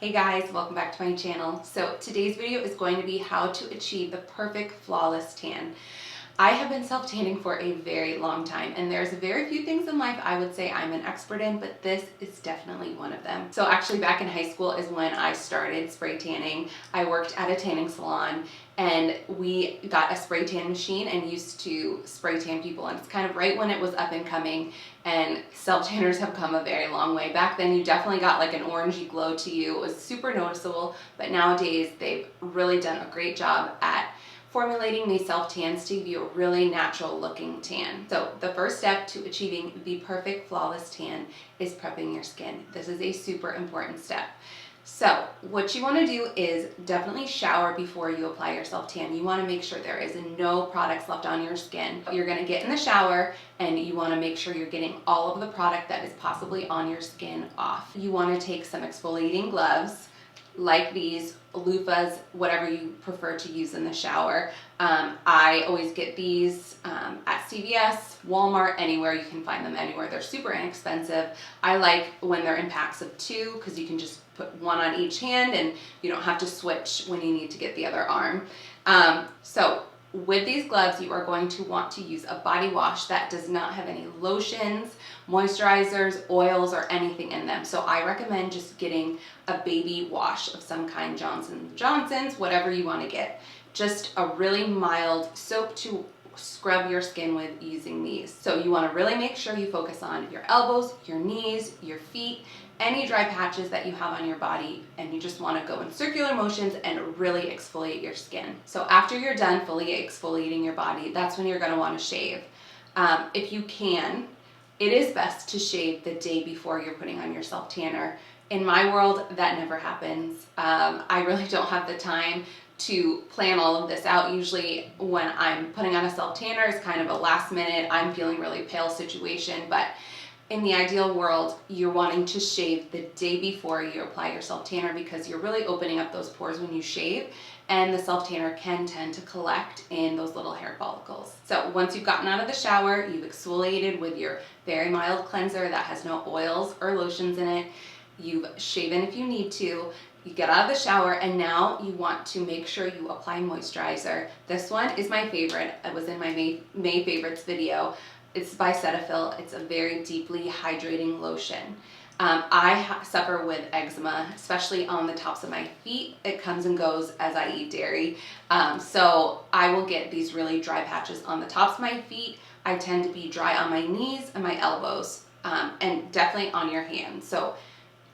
Hey guys, welcome back to my channel. So today's video is going to be how to achieve the perfect flawless tan. I have been self-tanning for a very long time, and there's very few things in life I would say I'm an expert in, but this is definitely one of them. So actually back in high school is when I started spray tanning. I worked at a tanning salon and we got a spray tan machine and used to spray tan people, and it's kind of right when it was up and coming, and self-tanners have come a very long way. Back then you definitely got like an orangey glow to you. It was super noticeable, but nowadays they've really done a great job at formulating these self-tans to give you a really natural looking tan. So the first step to achieving the perfect flawless tan is prepping your skin. This is a super important step. So what you want to do is definitely shower before you apply your self-tan. You want to make sure there is no products left on your skin. You're going to get in the shower and you want to make sure you're getting all of the product that is possibly on your skin off. You want to take some exfoliating gloves like these, loofahs, whatever you prefer to use in the shower. I always get these at CVS, Walmart, anywhere. You can find them anywhere. They're super inexpensive. I like when they're in packs of 2 because you can just put one on each hand and you don't have to switch when you need to get the other arm. So with these gloves, you are going to want to use a body wash that does not have any lotions, moisturizers, oils, or anything in them. So I recommend just getting a baby wash of some kind, Johnson & Johnson's, whatever you want to get. Just a really mild soap to scrub your skin with using these. So you want to really make sure you focus on your elbows, your knees, your feet, any dry patches that you have on your body, and you just want to go in circular motions and really exfoliate your skin. So after you're done fully exfoliating your body, that's when you're going to want to shave. If you can, it is best to shave the day before you're putting on your self-tanner. In my world, that never happens. I really don't have the time to plan all of this out. Usually when I'm putting on a self-tanner, it's kind of a last minute, I'm feeling really pale situation, but in the ideal world, you're wanting to shave the day before you apply your self-tanner because you're really opening up those pores when you shave, and the self-tanner can tend to collect in those little hair follicles. So once you've gotten out of the shower, you've exfoliated with your very mild cleanser that has no oils or lotions in it, you've shaven if you need to, you get out of the shower, and now you want to make sure you apply moisturizer. This one is my favorite. It was in my May favorites video. It's by Cetaphil. It's a very deeply hydrating lotion. I suffer with eczema, especially on the tops of my feet. It comes and goes as I eat dairy. So I will get these really dry patches on the tops of my feet. I tend to be dry on my knees and my elbows, and definitely on your hands. So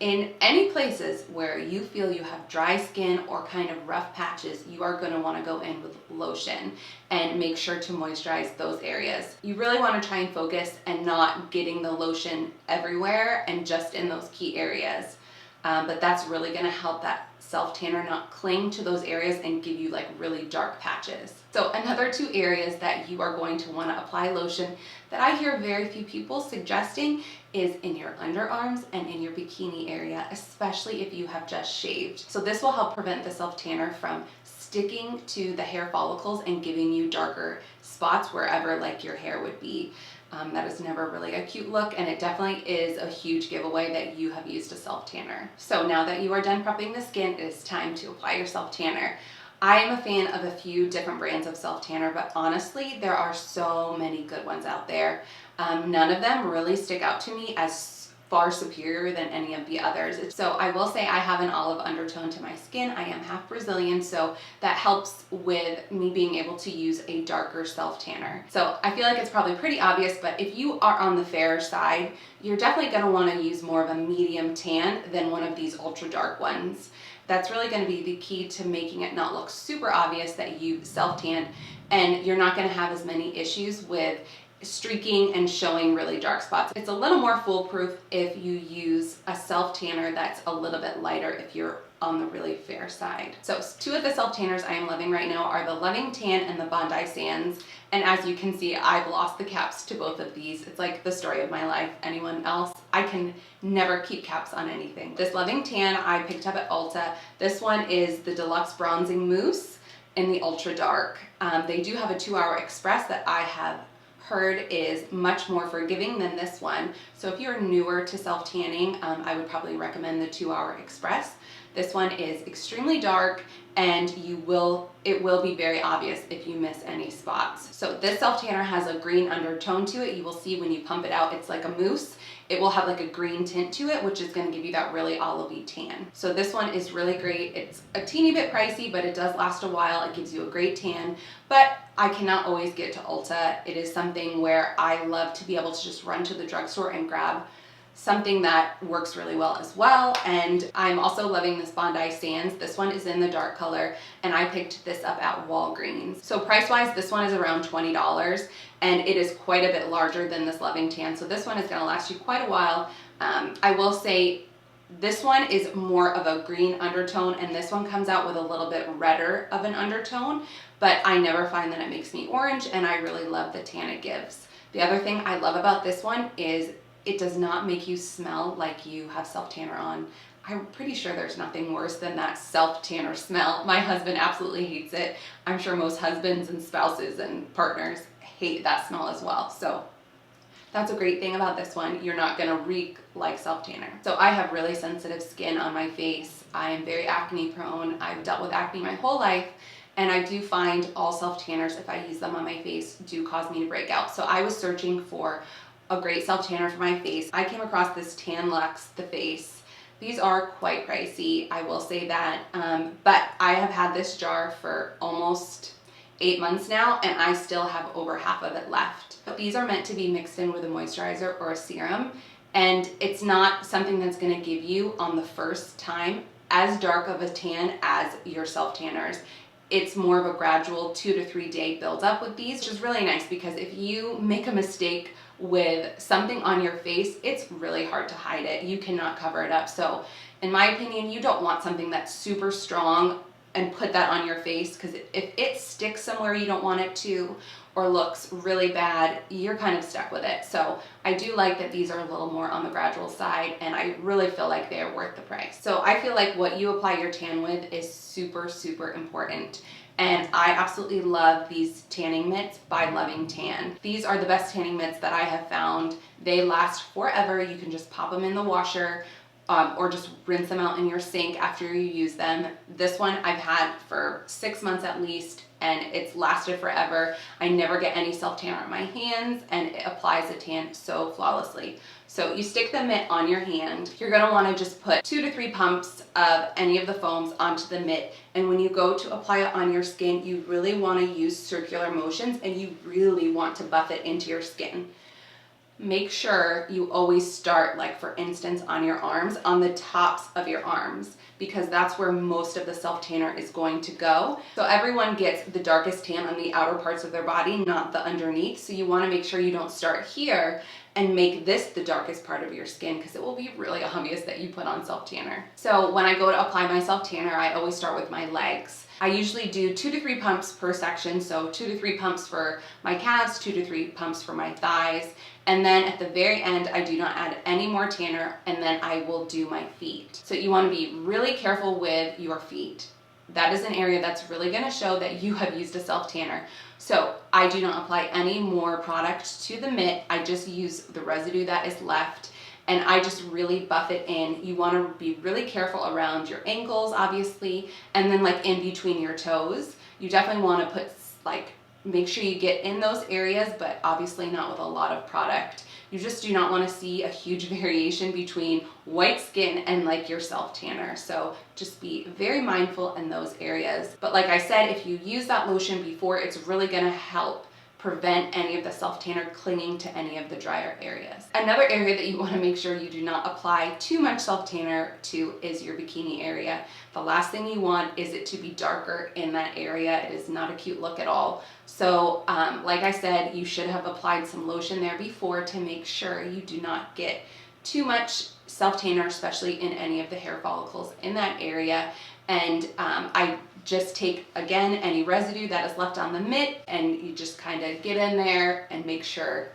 in any places where you feel you have dry skin or kind of rough patches, you are going to want to go in with lotion and make sure to moisturize those areas. You really want to try and focus and not getting the lotion everywhere and just in those key areas. But that's really going to help that self-tanner not cling to those areas and give you like really dark patches. So another 2 areas that you are going to want to apply lotion that I hear very few people suggesting is in your underarms and in your bikini area, especially if you have just shaved. So this will help prevent the self-tanner from sticking to the hair follicles and giving you darker spots wherever like your hair would be. That is never really a cute look, and it definitely is a huge giveaway that you have used a self-tanner. So now that you are done prepping the skin, it is time to apply your self-tanner. I am a fan of a few different brands of self-tanner, but honestly, there are so many good ones out there. None of them really stick out to me as far superior than any of the others. So I will say I have an olive undertone to my skin. I am half Brazilian, so that helps with me being able to use a darker self-tanner. So I feel like it's probably pretty obvious, but if you are on the fairer side, you're definitely going to want to use more of a medium tan than one of these ultra dark ones. That's really going to be the key to making it not look super obvious that you self-tanned, and you're not going to have as many issues with streaking and showing really dark spots. It's a little more foolproof if you use a self-tanner that's a little bit lighter if you're on the really fair side. So 2 of the self-tanners I am loving right now are the Loving Tan and the Bondi Sands. And as you can see, I've lost the caps to both of these. It's like the story of my life. Anyone else? I can never keep caps on anything. This Loving Tan I picked up at Ulta. This one is the Deluxe Bronzing Mousse in the Ultra Dark. They do have a 2-hour express that I have heard is much more forgiving than this one. So if you're newer to self-tanning, I would probably recommend the 2-hour express. This one is extremely dark, and it will be very obvious if you miss any spots. So this self tanner has a green undertone to it. You will see when you pump it out, it's like a mousse. It will have like a green tint to it, which is going to give you that really olivey tan. So this one is really great. It's a teeny bit pricey, but it does last a while. It gives you a great tan, but I cannot always get to Ulta. It is something where I love to be able to just run to the drugstore and grab something that works really well as well. And I'm also loving this Bondi Sands. This one is in the dark color, and I picked this up at Walgreens. So price-wise, this one is around $20, and it is quite a bit larger than this Loving Tan. So this one is gonna last you quite a while. I will say this one is more of a green undertone, and this one comes out with a little bit redder of an undertone, but I never find that it makes me orange, and I really love the tan it gives. The other thing I love about this one is it does not make you smell like you have self-tanner on. I'm pretty sure there's nothing worse than that self-tanner smell. My husband absolutely hates it. I'm sure most husbands and spouses and partners hate that smell as well. So that's a great thing about this one. You're not gonna reek like self-tanner. So I have really sensitive skin on my face. I am very acne prone. I've dealt with acne my whole life, and I do find all self-tanners, if I use them on my face, do cause me to break out. So I was searching for a great self-tanner for my face. I came across this Luxe The Face. These are quite pricey, I will say that, but I have had this jar for almost 8 months now, and I still have over half of it left. But these are meant to be mixed in with a moisturizer or a serum, and it's not something that's gonna give you, on the first time, as dark of a tan as your self-tanners. It's more of a gradual 2 to 3 day buildup with these, which is really nice, because if you make a mistake with something on your face, it's really hard to hide it. You cannot cover it up. So in my opinion, you don't want something that's super strong and put that on your face, because if it sticks somewhere you don't want it to, or looks really bad, you're kind of stuck with it. So I do like that these are a little more on the gradual side, and I really feel like they're worth the price. So I feel like what you apply your tan with is super, super important. And I absolutely love these tanning mitts by Loving Tan. These are the best tanning mitts that I have found. They last forever. You can just pop them in the washer, or just rinse them out in your sink after you use them. This one I've had for 6 months at least, and it's lasted forever. I never get any self-tanner on my hands, and it applies a tan so flawlessly. So you stick the mitt on your hand. You're gonna wanna just put 2 to 3 pumps of any of the foams onto the mitt, and when you go to apply it on your skin, you really wanna use circular motions, and you really want to buff it into your skin. Make sure you always start, like for instance on your arms, on the tops of your arms, because that's where most of the self-tanner is going to go. So everyone gets the darkest tan on the outer parts of their body, not the underneath. So you wanna make sure you don't start here and make this the darkest part of your skin, because it will be really obvious that you put on self-tanner. So when I go to apply my self-tanner, I always start with my legs. I usually do 2 to 3 pumps per section, so 2 to 3 pumps for my calves, 2 to 3 pumps for my thighs, and then at the very end, I do not add any more tanner, and then I will do my feet. So you want to be really careful with your feet. That is an area that's really going to show that you have used a self-tanner. So I do not apply any more product to the mitt. I just use the residue that is left, and I just really buff it in. You want to be really careful around your ankles, obviously, and then like in between your toes. You definitely want to put, like, make sure you get in those areas, but obviously not with a lot of product. You just do not want to see a huge variation between white skin and like your self-tanner. So just be very mindful in those areas. But like I said, if you use that lotion before, it's really going to help prevent any of the self-tanner clinging to any of the drier areas. Another area that you want to make sure you do not apply too much self-tanner to is your bikini area. The last thing you want is it to be darker in that area. It is not a cute look at all. So like I said, you should have applied some lotion there before to make sure you do not get too much self-tanner, especially in any of the hair follicles in that area. And I just take, again, any residue that is left on the mitt, and you just kind of get in there and make sure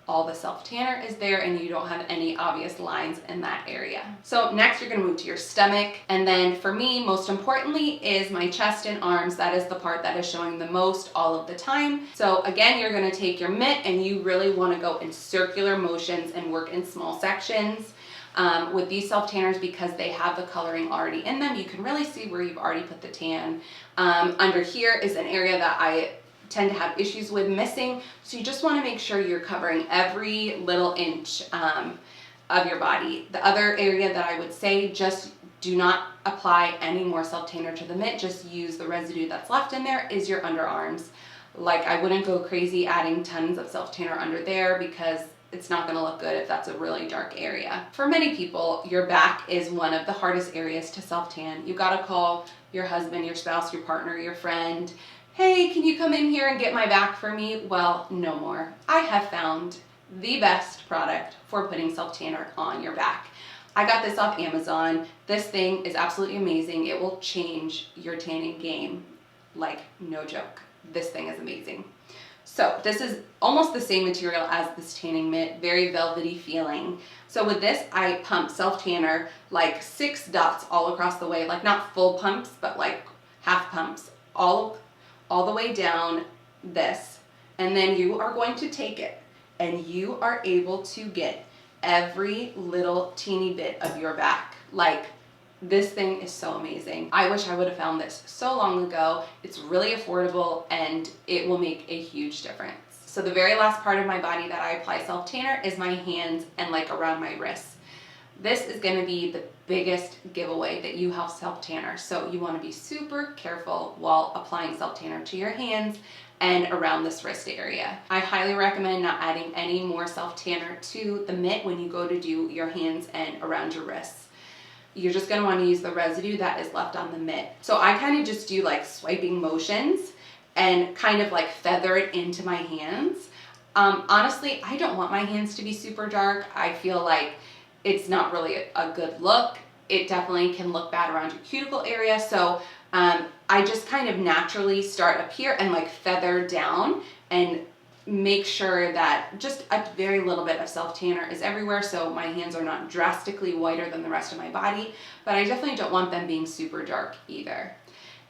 all the self-tanner is there and you don't have any obvious lines in that area. So next you're gonna move to your stomach, and then for me, most importantly, is my chest and arms. That is the part that is showing the most all of the time. So again, you're gonna take your mitt and you really wanna go in circular motions and work in small sections. With these self tanners, because they have the coloring already in them, you can really see where you've already put the tan. Under here is an area that I tend to have issues with missing, so you just want to make sure you're covering every little inch of your body. The other area that I would say, just do not apply any more self tanner to the mitt, just use the residue that's left in there, is your underarms. Like, I wouldn't go crazy adding tons of self tanner under there, because it's not going to look good if that's a really dark area. For many people, your back is one of the hardest areas to self tan. You got to call your husband, your spouse, your partner, your friend, hey, can you come in here and get my back for me? Well, no more. I have found the best product for putting self tanner on your back. I got this off Amazon. This thing is absolutely amazing. It will change your tanning game. Like, no joke. This thing is amazing. So this is almost the same material as this tanning mitt, very velvety feeling. So with this, I pump self tanner like 6 dots all across the way, like not full pumps, but like half pumps, all the way down this. And then you are going to take it and you are able to get every little teeny bit of your back. Like, this thing is so amazing. I wish I would have found this so long ago. It's really affordable and it will make a huge difference. So the very last part of my body that I apply self tanner is my hands and like around my wrists. This is going to be the biggest giveaway that you have self tanner. So you want to be super careful while applying self tanner to your hands and around this wrist area. I highly recommend not adding any more self tanner to the mitt when you go to do your hands and around your wrists. You're just going to want to use the residue that is left on the mitt. So I kind of just do like swiping motions and kind of like feather it into my hands. Honestly, I don't want my hands to be super dark. I feel like it's not really a good look. It definitely can look bad around your cuticle area. So I just kind of naturally start up here and like feather down and make sure that just a very little bit of self tanner is everywhere, so my hands are not drastically whiter than the rest of my body, but I definitely don't want them being super dark either.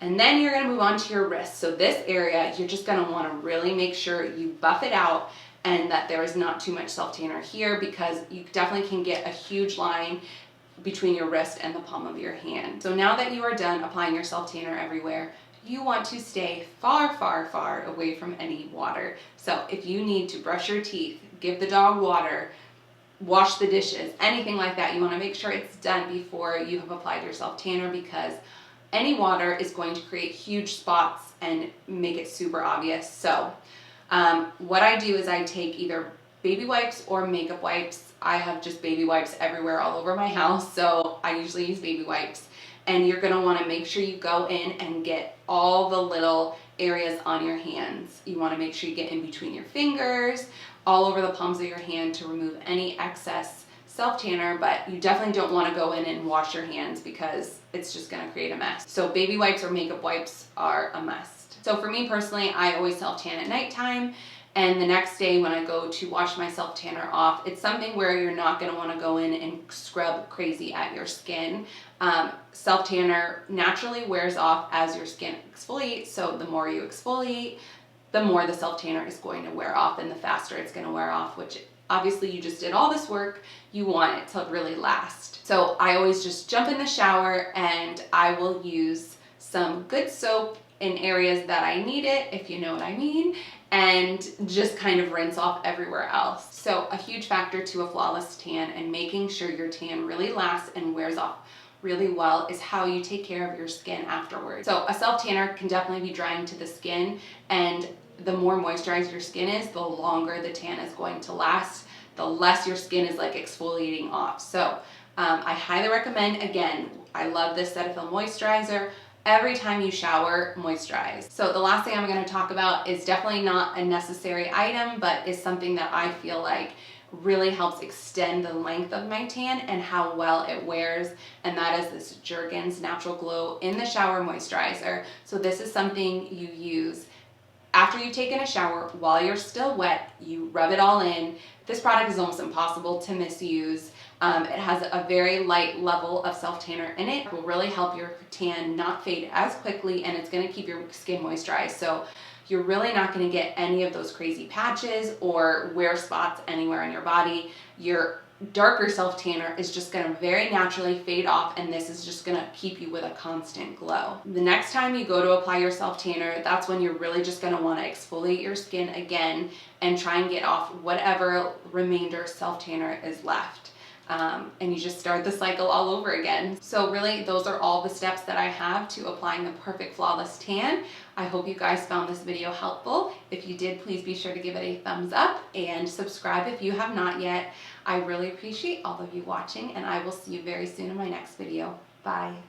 And then you're going to move on to your wrist. So this area, you're just going to want to really make sure you buff it out and that there is not too much self tanner here, because you definitely can get a huge line between your wrist and the palm of your hand. So now that you are done applying your self tanner everywhere, you want to stay far, far, far away from any water. So if you need to brush your teeth, give the dog water, wash the dishes, anything like that, you want to make sure it's done before you have applied your self tanner, because any water is going to create huge spots and make it super obvious. So what I do is I take either baby wipes or makeup wipes. I have just baby wipes everywhere all over my house, so I usually use baby wipes. And you're going to want to make sure you go in and get all the little areas on your hands. You want to make sure you get in between your fingers, all over the palms of your hand, to remove any excess self tanner, but you definitely don't want to go in and wash your hands because it's just going to create a mess. So baby wipes or makeup wipes are a must. So for me personally, I always self tan at nighttime. And the next day when I go to wash my self tanner off, it's something where you're not going to want to go in and scrub crazy at your skin. Self tanner naturally wears off as your skin exfoliates, so the more you exfoliate, the more the self tanner is going to wear off and the faster it's going to wear off, which obviously you just did all this work, you want it to really last. So I always just jump in the shower and I will use some good soap in areas that I need it, if you know what I mean, and just kind of rinse off everywhere else. So a huge factor to a flawless tan and making sure your tan really lasts and wears off really well is how you take care of your skin afterwards. So a self tanner can definitely be drying to the skin, and the more moisturized your skin is, the longer the tan is going to last, the less your skin is like exfoliating off. So I highly recommend, again, I love this Cetaphil moisturizer. Every time you shower, moisturize. So the last thing I'm going to talk about is definitely not a necessary item, but is something that I feel like really helps extend the length of my tan and how well it wears, and that is this Jergens Natural Glow in the Shower Moisturizer. So this is something you use after you've taken a shower, while you're still wet, you rub it all in. This product is almost impossible to misuse. It has a very light level of self tanner in it. It will really help your tan not fade as quickly, and it's going to keep your skin moisturized. So you're really not going to get any of those crazy patches or wear spots anywhere on your body. You're darker self tanner is just going to very naturally fade off, and this is just going to keep you with a constant glow. The next time you go to apply your self tanner, that's when you're really just going to want to exfoliate your skin again and try and get off whatever remainder self tanner is left. And you just start the cycle all over again. So really, those are all the steps that I have to applying a perfect flawless tan. I hope you guys found this video helpful. If you did, please be sure to give it a thumbs up and subscribe if you have not yet. I really appreciate all of you watching, and I will see you very soon in my next video. Bye.